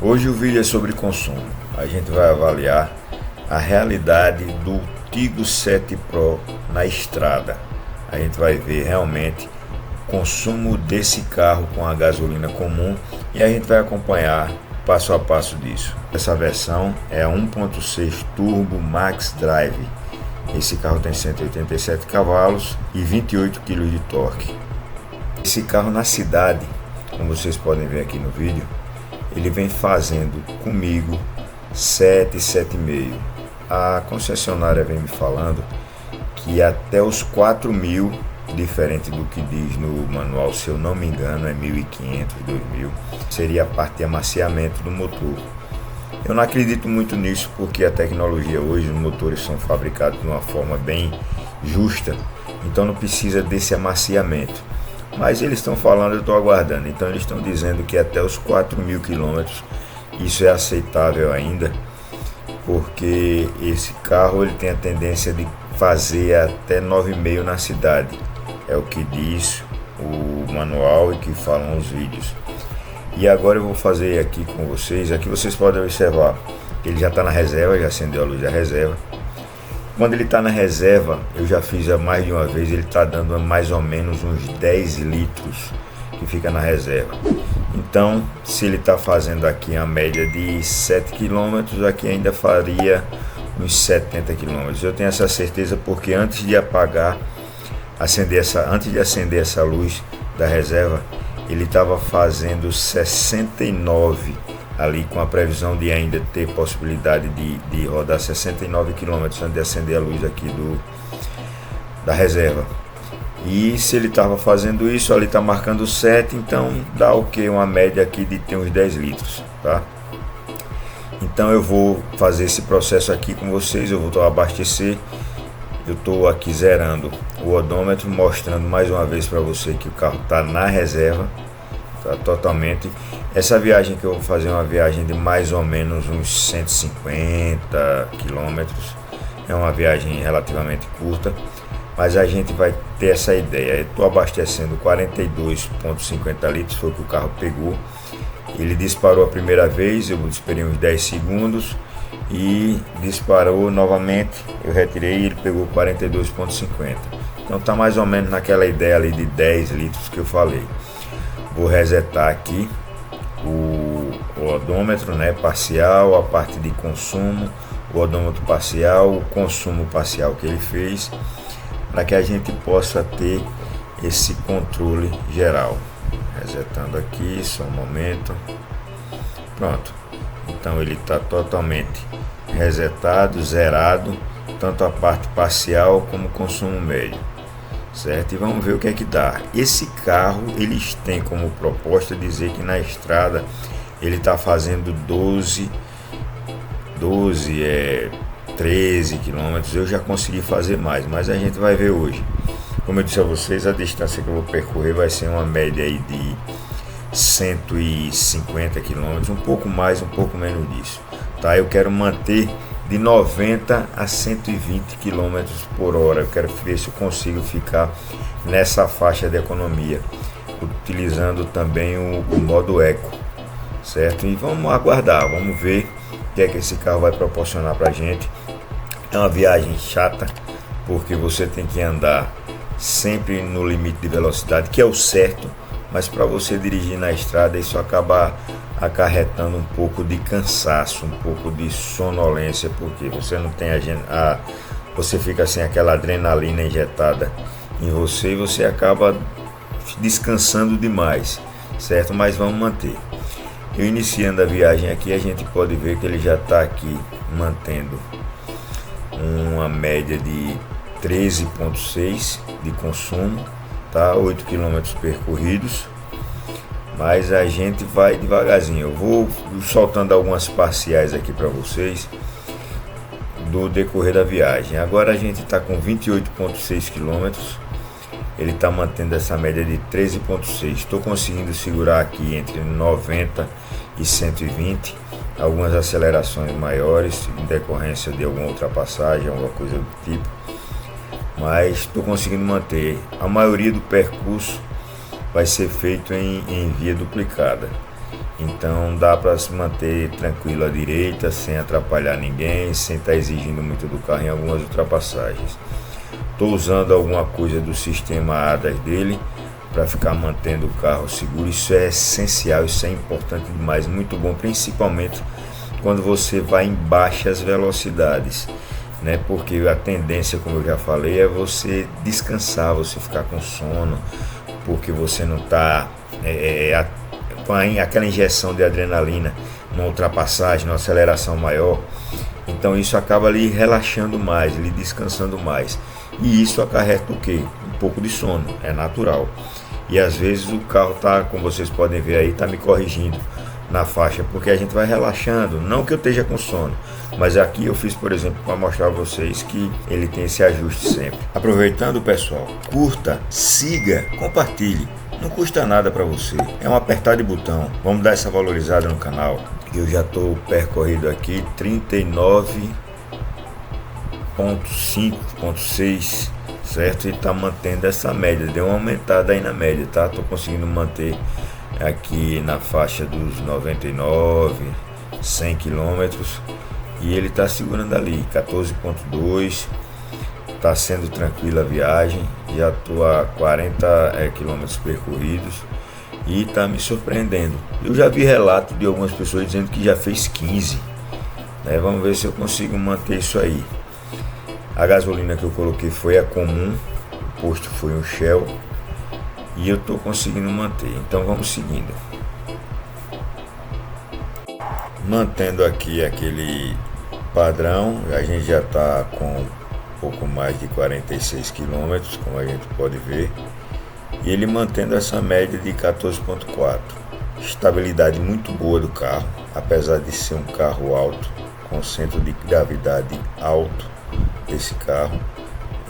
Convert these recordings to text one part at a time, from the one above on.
Hoje o vídeo é sobre consumo. A gente vai avaliar a realidade do Tigo 7 Pro na estrada. A gente vai ver realmente o consumo desse carro com a gasolina comum e a gente vai acompanhar passo a passo disso. Essa versão é a 1.6 Turbo Max Drive. Esse carro tem 187 cavalos e 28 kg de torque. Esse carro na cidade, como vocês podem ver aqui no vídeo, ele vem fazendo comigo 7,5. A concessionária vem me falando que até os 4.000, diferente do que diz no manual, se eu não me engano é 1.500, 2.000, seria a parte de amaciamento do motor. Eu não acredito muito nisso porque a tecnologia hoje, os motores são fabricados de uma forma bem justa, então não precisa desse amaciamento. Mas eles estão falando, eu estou aguardando. Então eles estão dizendo que até os 4.000 quilômetros isso é aceitável ainda, porque esse carro ele tem a tendência de fazer até 9,5 na cidade. É o que diz o manual e que falam os vídeos. E agora eu vou fazer aqui com vocês. Aqui vocês podem observar que ele já está na reserva, já acendeu a luz da reserva. Quando ele está na reserva, eu já fiz mais de uma vez, ele está dando mais ou menos uns 10 litros que fica na reserva. Então, se ele está fazendo aqui a média de 7 km, aqui ainda faria uns 70 km. Eu tenho essa certeza porque antes de antes de acender essa luz da reserva, ele estava fazendo 69 ali, com a previsão de ainda ter possibilidade de rodar 69 km antes de acender a luz aqui da reserva. E se ele estava fazendo isso, ali está marcando 7, então dá o que? Uma média aqui de ter uns 10 litros, tá? Então eu vou fazer esse processo aqui com vocês, eu vou abastecer. Eu estou aqui zerando o odômetro, mostrando mais uma vez para você que o carro está na reserva, tá totalmente. Essa viagem que eu vou fazer é uma viagem de mais ou menos uns 150 quilômetros. É uma viagem relativamente curta, mas a gente vai ter essa ideia. Eu estou abastecendo 42,50 litros, foi o que o carro pegou. Ele disparou a primeira vez, eu esperei uns 10 segundos e disparou novamente. Eu retirei e ele pegou 42,50. Então está mais ou menos naquela ideia ali de 10 litros que eu falei. Vou resetar aqui o odômetro, né, parcial, a parte de consumo, o odômetro parcial, o consumo parcial que ele fez, para que a gente possa ter esse controle geral. Resetando aqui, só um momento. Pronto. Então ele está totalmente resetado, zerado, tanto a parte parcial como o consumo médio. Certo? E vamos ver o que é que dá. Esse carro, eles têm como proposta dizer que na estrada ele está fazendo 13 quilômetros. Eu já consegui fazer mais, mas a gente vai ver hoje. Como eu disse a vocês, a distância que eu vou percorrer vai ser uma média aí de 150 quilômetros, um pouco mais, um pouco menos disso, tá? Eu quero manter de 90 a 120 km por hora. Eu quero ver se eu consigo ficar nessa faixa de economia, utilizando também o modo eco, certo? E vamos aguardar, vamos ver o que é que esse carro vai proporcionar pra gente. É uma viagem chata, porque você tem que andar sempre no limite de velocidade, que é o certo, mas para você dirigir na estrada isso acaba acarretando um pouco de cansaço, um pouco de sonolência, porque você não tem você fica sem aquela adrenalina injetada em você e você acaba descansando demais, certo? Mas vamos manter. Eu iniciando a viagem aqui, a gente pode ver que ele já está aqui mantendo uma média de 13,6 de consumo, tá? 8 km percorridos. Mas a gente vai devagarzinho. Eu vou soltando algumas parciais aqui para vocês do decorrer da viagem. Agora a gente está com 28,6 km. Ele está mantendo essa média de 13,6. Estou conseguindo segurar aqui entre 90 e 120. Algumas acelerações maiores em decorrência de alguma ultrapassagem, alguma coisa do tipo. mas estou conseguindo manter. A maioria do percurso vai ser feito em via duplicada, então dá para se manter tranquilo à direita, sem atrapalhar ninguém, sem estar exigindo muito do carro em algumas ultrapassagens. Estou usando alguma coisa do sistema ADAS dele para ficar mantendo o carro seguro. Isso é essencial, isso é importante demais, muito bom, principalmente quando você vai em baixas velocidades, né? Porque a tendência, como eu já falei, é você descansar, você ficar com sono, porque você não está com aquela injeção de adrenalina numa ultrapassagem, numa aceleração maior. Então isso acaba lhe relaxando mais, lhe descansando mais. E isso acarreta o quê? Um pouco de sono, é natural. E às vezes o carro tá, como vocês podem ver aí, tá me corrigindo na faixa, porque a gente vai relaxando. Não que eu esteja com sono, mas aqui eu fiz, por exemplo, para mostrar a vocês que ele tem esse ajuste sempre. Aproveitando, pessoal, curta, siga, compartilhe. Não custa nada para você, é um apertar de botão. Vamos dar essa valorizada no canal. Eu já estou percorrido aqui 39,5,6, certo? E está mantendo essa média, deu uma aumentada aí na média, tá? Estou conseguindo manter aqui na faixa dos 99, 100 km, e ele está segurando ali 14,2. Está sendo tranquila a viagem, já estou a 40 km percorridos e está me surpreendendo. Eu já vi relato de algumas pessoas dizendo que já fez 15, né? Vamos ver se eu consigo manter isso aí. A gasolina que eu coloquei foi a comum, o posto foi um Shell e eu estou conseguindo manter. Então vamos seguindo, mantendo aqui aquele padrão. A gente já está com pouco mais de 46 km, como a gente pode ver, e ele mantendo essa média de 14,4. Estabilidade muito boa do carro, apesar de ser um carro alto, com centro de gravidade alto esse carro,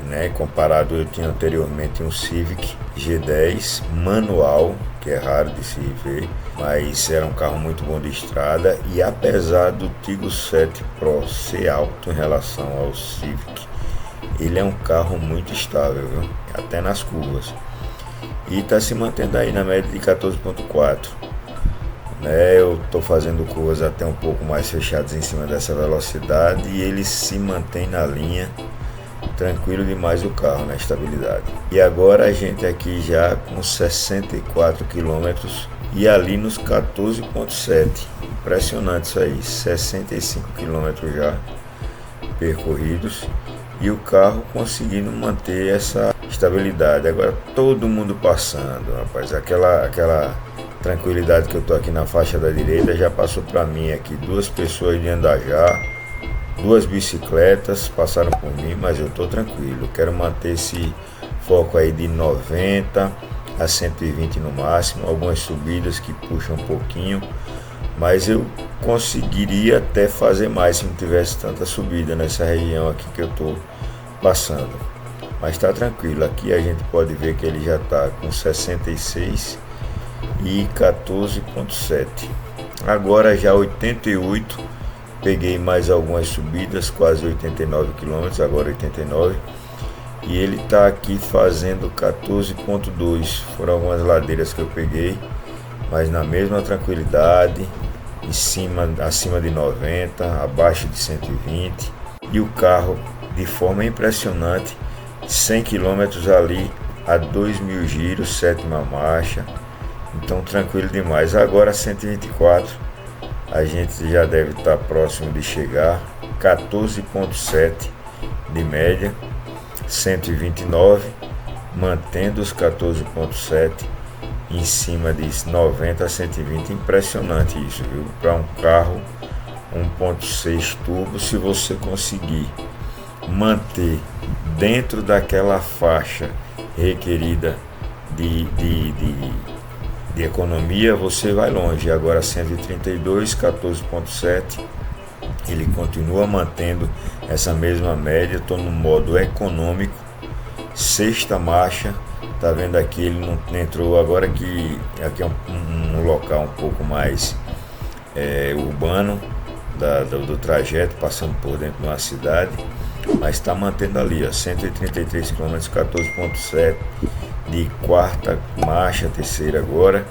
né? Comparado, eu tinha anteriormente um Civic G10 manual, que é raro de se ver, mas era um carro muito bom de estrada. E apesar do Tiggo 7 Pro ser alto em relação ao Civic, ele é um carro muito estável, viu? Até nas curvas, e está se mantendo aí na média de 14,4, né? Eu estou fazendo curvas até um pouco mais fechadas em cima dessa velocidade e ele se mantém na linha, tranquilo demais o carro na estabilidade. E agora a gente aqui já com 64 km e ali nos 14,7, impressionante isso aí, 65 km já percorridos e o carro conseguindo manter essa estabilidade. Agora todo mundo passando, rapaz, aquela tranquilidade que eu tô aqui na faixa da direita já passou para mim aqui. Duas pessoas de Andajá, duas bicicletas passaram por mim, mas eu tô tranquilo. Eu quero manter esse foco aí de 90 a 120 no máximo, algumas subidas que puxam um pouquinho, mas eu conseguiria até fazer mais se não tivesse tanta subida nessa região aqui que eu tô passando. Mas tá tranquilo, aqui a gente pode ver que ele já tá com 66 e 14,7. Agora já 88, peguei mais algumas subidas, quase 89 km, agora 89, e ele tá aqui fazendo 14,2. Foram algumas ladeiras que eu peguei, mas na mesma tranquilidade, acima de 90, abaixo de 120, e o carro de forma impressionante, 100 km ali a 2.000 giros, sétima marcha, então tranquilo demais. Agora 124, a gente já deve estar próximo de chegar, 14,7 de média, 129, mantendo os 14,7 em cima de 90 a 120, impressionante isso, viu? Para um carro 1.6 turbo, se você conseguir manter dentro daquela faixa requerida de economia, você vai longe. Agora 132, 14,7, ele continua mantendo essa mesma média. Estou no modo econômico, sexta marcha. Tá vendo aqui, ele não entrou agora, que aqui é um local um pouco mais urbano do trajeto, passando por dentro de uma cidade. mas está mantendo ali, ó, 133 km, 14,7 de quarta marcha, terceira agora,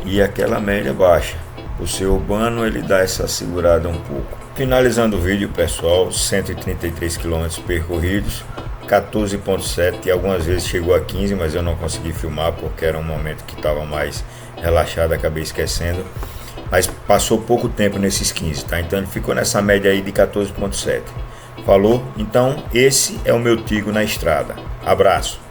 e aquela média baixa. O seu urbano ele dá essa segurada um pouco. Finalizando o vídeo, pessoal, 133 km percorridos, 14,7 e algumas vezes chegou a 15, mas eu não consegui filmar porque era um momento que estava mais relaxado, acabei esquecendo. Mas passou pouco tempo nesses 15, tá? Então ele ficou nessa média aí de 14,7. Falou? Então esse é o meu Tigo na estrada. Abraço!